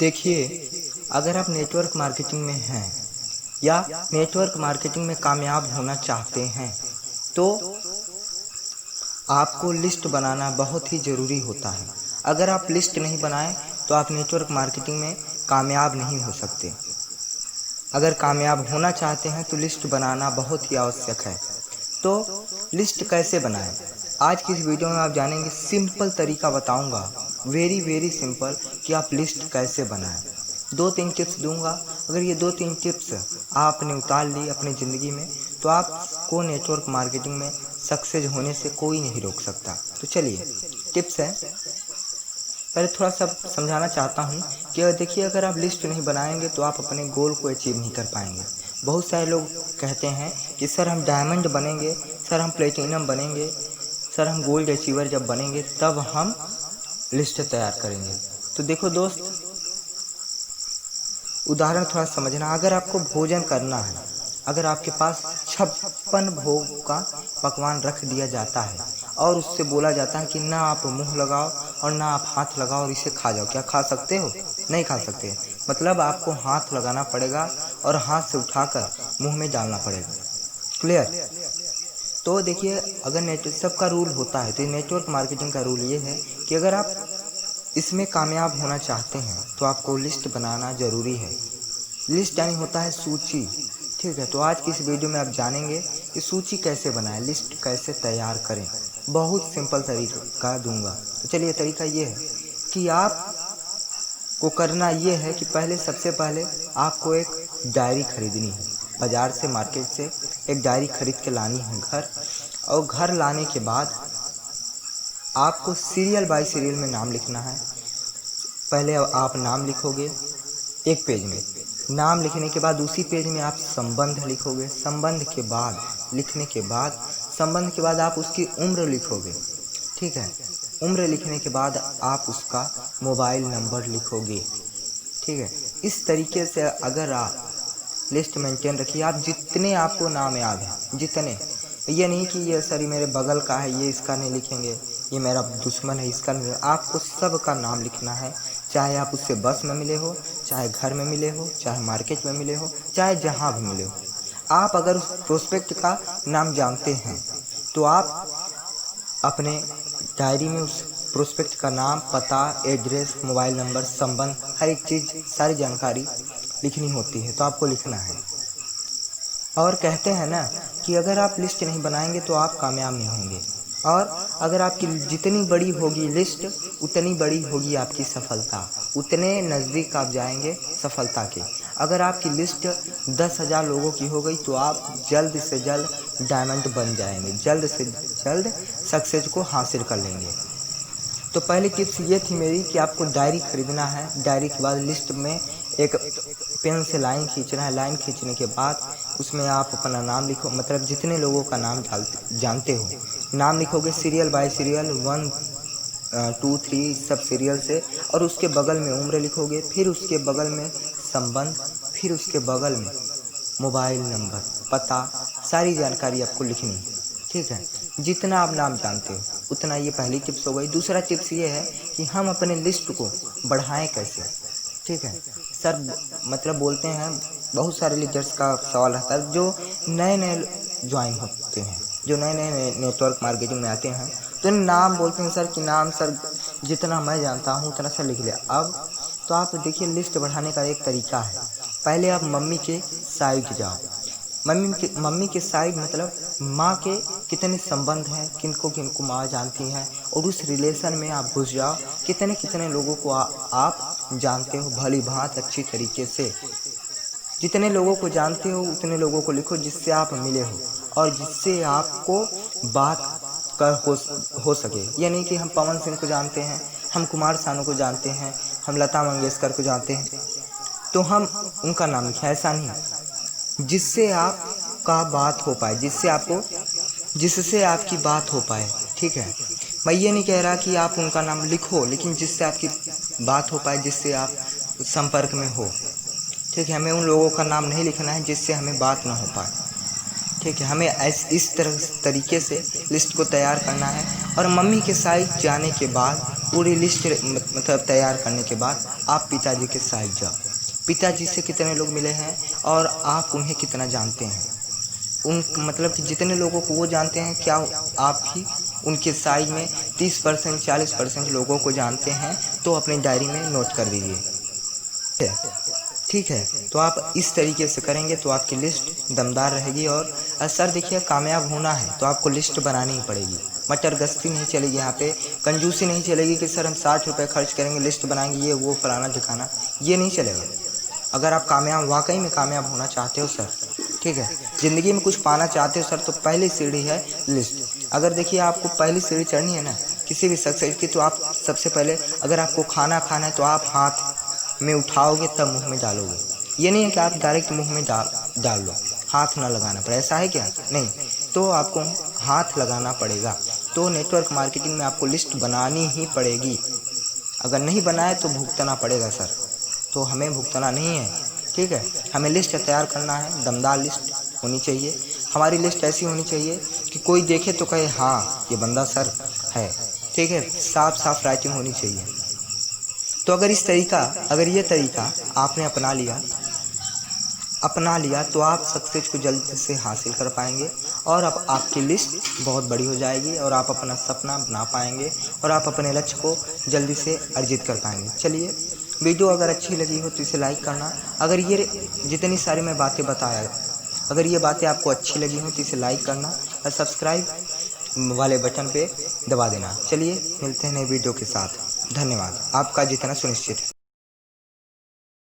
देखिए, अगर आप नेटवर्क मार्केटिंग में हैं या नेटवर्क मार्केटिंग में कामयाब होना चाहते हैं तो आपको लिस्ट बनाना बहुत ही ज़रूरी होता है। अगर आप लिस्ट नहीं बनाएं तो आप नेटवर्क मार्केटिंग में कामयाब नहीं हो सकते। अगर कामयाब होना चाहते हैं तो लिस्ट बनाना बहुत ही आवश्यक है। तो लिस्ट कैसे बनाएं? आज की इस वीडियो में आप जानेंगे, सिंपल तरीका बताऊंगा, वेरी सिंपल, कि आप लिस्ट कैसे बनाएं। 2-3 टिप्स दूंगा। अगर ये 2-3 टिप्स आपने उतार ली अपनी ज़िंदगी में तो आपको नेटवर्क मार्केटिंग में सक्सेस होने से कोई नहीं रोक सकता। तो चलिए, टिप्स है। पहले थोड़ा सा समझाना चाहता हूँ कि देखिए, अगर आप लिस्ट नहीं बनाएंगे तो आप अपने गोल को अचीव नहीं कर पाएंगे। बहुत सारे लोग कहते हैं कि सर हम डायमंड बनेंगे, सर हम प्लेटिनम बनेंगे, सर हम गोल्ड अचीवर जब बनेंगे तब हम लिस्ट तैयार करेंगे। तो देखो दोस्त, उदाहरण थोड़ा समझना। अगर आपको भोजन करना है, अगर आपके पास 56 भोग का पकवान रख दिया जाता है और उससे बोला जाता है कि ना आप मुंह लगाओ और ना आप हाथ लगाओ और इसे खा जाओ, क्या खा सकते हो? नहीं खा सकते। मतलब आपको हाथ लगाना पड़ेगा और हाथ से उठाकर मुंह में डालना पड़ेगा। क्लियर? तो देखिए, अगर सबका रूल होता है तो नेटवर्क मार्केटिंग का रूल ये है कि अगर आप इसमें कामयाब होना चाहते हैं तो आपको लिस्ट बनाना ज़रूरी है। लिस्ट यानी होता है सूची। ठीक है, तो आज की इस वीडियो में आप जानेंगे कि सूची कैसे बनाएं, लिस्ट कैसे तैयार करें। बहुत सिंपल तरीका दूंगा। तो चलिए, तरीका ये है कि आपको करना ये है कि सबसे पहले आपको एक डायरी खरीदनी है। बाज़ार से, मार्केट से एक डायरी खरीद के लानी है घर, और घर लाने के बाद आपको सीरियल बाय सीरियल में नाम लिखना है। पहले आप नाम लिखोगे एक पेज में, नाम लिखने के बाद उसी पेज में आप संबंध लिखोगे। संबंध के बाद आप उसकी उम्र लिखोगे। ठीक है, उम्र लिखने के बाद आप उसका मोबाइल नंबर लिखोगे। ठीक है, इस तरीके से अगर आप लिस्ट मेंटेन रखिए, आप जितने आपको नाम याद हैं, जितने, ये नहीं कि ये सर मेरे बगल का है, ये इसका नहीं लिखेंगे, ये मेरा दुश्मन है, इसका नहीं। आपको सबका नाम लिखना है, चाहे आप उससे बस में मिले हो, चाहे घर में मिले हो, चाहे मार्केट में मिले हो, चाहे जहाँ भी मिले हो। आप अगर उस प्रोस्पेक्ट का नाम जानते हैं तो आप अपने डायरी में उस प्रोस्पेक्ट का नाम, पता, एड्रेस, मोबाइल नंबर, संबंध, हर एक चीज़, सारी जानकारी लिखनी होती है, तो आपको लिखना है। और कहते हैं ना कि अगर आप लिस्ट नहीं बनाएंगे तो आप कामयाब नहीं होंगे, और अगर आपकी जितनी बड़ी होगी लिस्ट उतनी बड़ी होगी आपकी सफलता, उतने नज़दीक आप जाएंगे सफलता के। अगर आपकी लिस्ट 10,000 लोगों की हो गई तो आप जल्द से जल्द डायमंड बन जाएंगे, जल्द से जल्द सक्सेस को हासिल कर लेंगे। तो पहली टिप्स ये थी मेरी कि आपको डायरी खरीदना है। डायरी के बाद लिस्ट में एक पेन से लाइन खींचना है। लाइन खींचने के बाद उसमें आप अपना नाम लिखो, मतलब जितने लोगों का नाम जानते हो नाम लिखोगे, सीरियल बाय सीरियल, 1, 2, 3 सब सीरियल से, और उसके बगल में उम्र लिखोगे, फिर उसके बगल में संबंध, फिर उसके बगल में मोबाइल नंबर, पता, सारी जानकारी आपको लिखनी है। ठीक है, जितना आप नाम जानते हो उतना। ये पहली टिप्स हो गई। दूसरा टिप्स ये है कि हम अपने लिस्ट को बढ़ाएं कैसे। ठीक है सर, मतलब बोलते हैं, बहुत सारे लीडर्स का सवाल रहता है जो नए ज्वाइन होते हैं, जो नए नेटवर्क मार्केटिंग में आते हैं, तो नाम बोलते हैं सर कि नाम सर जितना मैं जानता हूँ उतना सर लिख लिया। अब तो आप देखिए, लिस्ट बढ़ाने का एक तरीका है। पहले आप मम्मी के साइड जाओ। मम्मी के साइड मतलब माँ के कितने संबंध हैं, किनको माँ जानती हैं, और उस रिलेशन में आप घुस जाओ। कितने लोगों को आप जानते हो भली भांति, अच्छी तरीके से। जितने लोगों को जानते हो उतने लोगों को लिखो जिससे आप मिले हो और जिससे आपको बात हो सके। ये नहीं कि हम पवन सिंह को जानते हैं, हम कुमार सानू को जानते हैं, हम लता मंगेशकर को जानते हैं तो हम उनका नाम लिखें, ऐसा नहीं। जिससे आपका बात हो पाए, जिससे आपकी बात हो पाए। ठीक है, मैं ये नहीं कह रहा कि आप उनका नाम लिखो, लेकिन जिससे आपकी बात हो पाए, जिससे आप संपर्क में हो। ठीक है, हमें उन लोगों का नाम नहीं लिखना है जिससे हमें बात ना हो पाए। ठीक है, हमें इस तरीके से लिस्ट को तैयार करना है। और मम्मी के साइड जाने के बाद पूरी लिस्ट मतलब तैयार करने के बाद आप पिताजी के साइड जाओ। पिताजी से कितने लोग मिले हैं और आप उन्हें कितना जानते हैं, उन मतलब कि जितने लोगों को वो जानते हैं, क्या आप भी उनके साइड में 30% 40% लोगों को जानते हैं, तो अपनी डायरी में नोट कर दीजिए। ठीक है, तो आप इस तरीके से करेंगे तो आपकी लिस्ट दमदार रहेगी। और सर देखिए, कामयाब होना है तो आपको लिस्ट बनानी ही पड़ेगी, मटर गश्ती नहीं चलेगी, यहाँ पे कंजूसी नहीं चलेगी कि सर हम 60 रुपये खर्च करेंगे, लिस्ट बनाएंगे, ये वो फलाना दिखाना, ये नहीं चलेगा। अगर आप कामयाब वाकई में कामयाब होना चाहते हो सर, ठीक है, ज़िंदगी में कुछ पाना चाहते हो सर, तो पहली सीढ़ी है लिस्ट। अगर देखिए आपको पहली सीढ़ी चढ़नी है ना किसी भी सक्सेस की, तो आप सबसे पहले अगर आपको खाना खाना है तो आप हाथ में उठाओगे तब मुंह में डालोगे। ये नहीं है कि आप डायरेक्ट मुंह में डाल लो, हाथ ना लगाना पड़े, ऐसा है क्या? नहीं, तो आपको हाथ लगाना पड़ेगा। तो नेटवर्क मार्केटिंग में आपको लिस्ट बनानी ही पड़ेगी। अगर नहीं बनाए तो भुगतना पड़ेगा सर, तो हमें भुगतना नहीं है। ठीक है, हमें लिस्ट तैयार करना है, दमदार लिस्ट होनी चाहिए। हमारी लिस्ट ऐसी होनी चाहिए कि कोई देखे तो कहे हाँ ये बंदा सर है। ठीक है, साफ साफ राइटिंग होनी चाहिए। तो अगर ये तरीका आपने अपना लिया तो आप सक्सेस को जल्द से हासिल कर पाएंगे और अब आपकी लिस्ट बहुत बड़ी हो जाएगी और आप अपना सपना बना पाएंगे और आप अपने लक्ष्य को जल्दी से अर्जित कर पाएंगे। चलिए, वीडियो अगर अच्छी लगी हो तो इसे लाइक करना। अगर ये जितनी सारी मैं बातें बताया, अगर ये बातें आपको अच्छी लगी हो तो इसे लाइक करना और सब्सक्राइब वाले बटन पे दबा देना। चलिए, मिलते हैं नए वीडियो के साथ। धन्यवाद। आपका जीतना सुनिश्चित है।